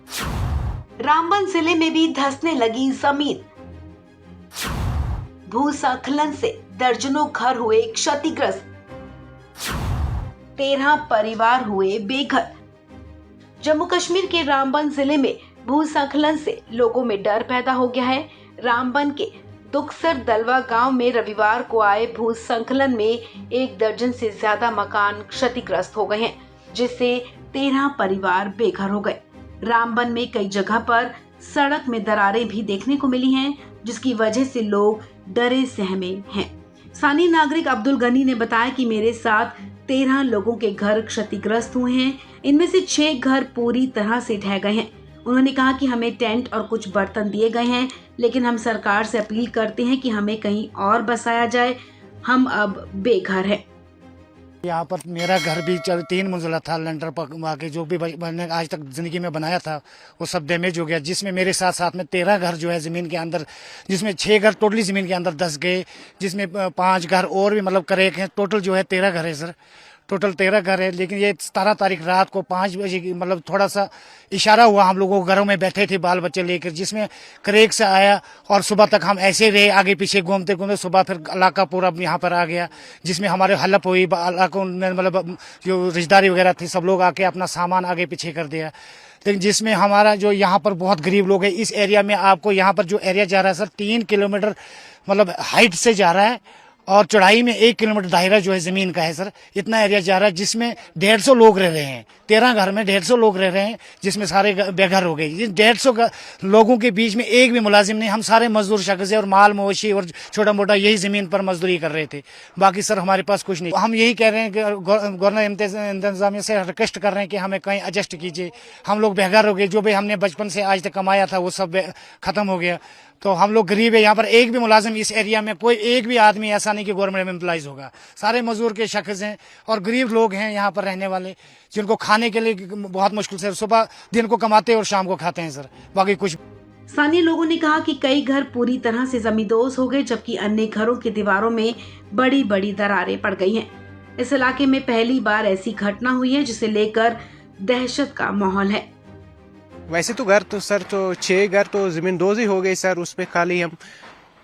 रामबन जिले में भी धंसने लगी जमीन। भूस्खलन से दर्जनों घर हुए क्षतिग्रस्त, 13 परिवार हुए बेघर। जम्मू कश्मीर के रामबन जिले में भूस्खलन से लोगों में डर पैदा हो गया है। रामबन के दुखसर दलवा गांव में रविवार को आए भूस्खलन में 1 दर्जन से ज्यादा मकान क्षतिग्रस्त हो गए हैं, जिससे 13 परिवार बेघर हो गए। रामबन में कई जगह पर सड़क में दरारें भी देखने को मिली हैं, जिसकी वजह से लोग डरे सहमे हैं। स्थानीय नागरिक अब्दुल गनी ने बताया कि मेरे साथ 13 लोगों के घर क्षतिग्रस्त हुए हैं। इनमें से 6 घर पूरी तरह से ढह गए हैं। उन्होंने कहा कि हमें टेंट और कुछ बर्तन दिए गए हैं, लेकिन हम सरकार से अपील करते हैं कि हमें कहीं और बसाया जाए। हम अब बेघर हैं। यहाँ पर मेरा घर भी 3 मंजिला था। लेंटर पर के जो भी मैंने आज तक जिंदगी में बनाया था वो सब डैमेज हो गया, जिसमें मेरे साथ साथ में 13 घर जो है जमीन के अंदर, जिसमें 6 घर टोटली जमीन के अंदर धंस गए, जिसमें 5 घर और भी मतलब करेक हैं। टोटल जो है 13 घर है सर, टोटल 13 घर है। लेकिन ये 17 तारीख रात को 5 बजे की मतलब थोड़ा सा इशारा हुआ, हम लोगों को घरों में बैठे थे बाल बच्चे लेकर, जिसमें करेक से आया और सुबह तक हम ऐसे रहे आगे पीछे घूमते घूमते। सुबह फिर इलाका पूरा यहाँ पर आ गया, जिसमें हमारे हलप हुई। इलाकों में मतलब जो रिश्तेदारी वगैरह थी सब लोग आके अपना सामान आगे पीछे कर दिया। लेकिन जिसमें हमारा जो यहाँ पर बहुत गरीब लोग हैं इस एरिया में, आपको यहाँ पर जो एरिया जा रहा है सर 3 किलोमीटर मतलब हाइट से जा रहा है और चौड़ाई में 1 किलोमीटर दायरा जो है जमीन का है सर। इतना एरिया जा रहा है, जिसमें 150 लोग रह रहे हैं। 13 घर में 150 लोग रह रहे हैं, जिसमें सारे बेघर हो गए। इन 150 लोगों के बीच में एक भी मुलाजिम नहीं। हम सारे मजदूर शख्स हैं और माल मवेशी और छोटा मोटा यही जमीन पर मजदूरी कर रहे थे। बाकी सर हमारे पास कुछ नहीं। हम यही कह रहे हैं कि गवर्नमेंट इंतजामिया से रिक्वेस्ट कर रहे हैं कि हमें कहीं एडजस्ट कीजिए। हम लोग बेघर हो गए, जो भी हमने बचपन से आज तक कमाया था वो सब खत्म हो गया। तो हम लोग गरीब है। यहाँ पर एक भी मुलाजिम इस एरिया में कोई एक भी आदमी ऐसा नहीं कि गवर्नमेंट में एम्प्लॉइज होगा। सारे मजदूर के शख्स हैं और गरीब लोग हैं यहाँ पर रहने वाले, जिनको खाने के लिए बहुत मुश्किल से सुबह दिन को कमाते हैं और शाम को खाते हैं सर। बाकी कुछ। स्थानीय लोगों ने कहा कि कई घर पूरी तरह से जमींदोज हो गए, जबकि अन्य घरों की दीवारों में बड़ी बड़ी दरारें पड़ गई हैं। इस इलाके में पहली बार ऐसी घटना हुई है, जिसे लेकर दहशत का माहौल है। वैसे तो घर तो सर तो 6 घर तो जमींदोज ही हो गए सर। उसमें खाली हम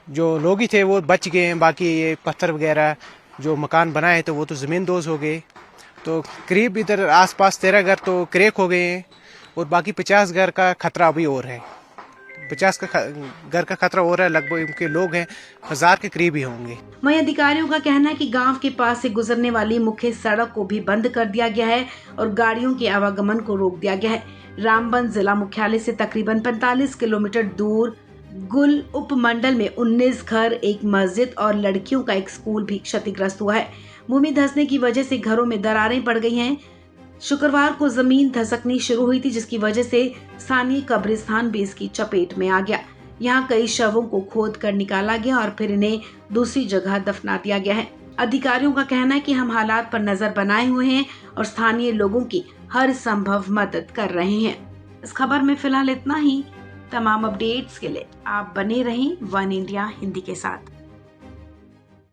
जो लोग ही थे वो बच गए हैं। बाकी ये पत्थर वगैरह जो मकान बनाए तो वो तो जमींदोज हो गए। तो करीब इधर आसपास 13 घर तो क्रेक हो गए हैं और बाकी 50 घर का खतरा अभी और है। 50 घर का खतरा हो रहा है। लगभग इनके लोग हैं 1000 के करीब ही होंगे। वहीं अधिकारियों का कहना है कि गांव के पास से गुजरने वाली मुख्य सड़क को भी बंद कर दिया गया है और गाड़ियों के आवागमन को रोक दिया गया है। रामबन जिला मुख्यालय से तकरीबन 45 किलोमीटर दूर गुल उपमंडल में 19 घर, एक मस्जिद और लड़कियों का एक स्कूल भी क्षतिग्रस्त हुआ है। भूमि धंसने की वजह से घरों में दरारें पड़ गई हैं। शुक्रवार को जमीन धसकनी शुरू हुई थी, जिसकी वजह से स्थानीय कब्रिस्तान भी इसकी चपेट में आ गया। यहाँ कई शवों को खोद कर निकाला गया और फिर इन्हें दूसरी जगह दफना दिया गया है। अधिकारियों का कहना है कि हम हालात पर नजर बनाए हुए हैं और स्थानीय लोगों की हर संभव मदद कर रहे हैं। इस खबर में फिलहाल इतना ही। तमाम अपडेट्स के लिए आप बने रहें वन इंडिया हिंदी के साथ।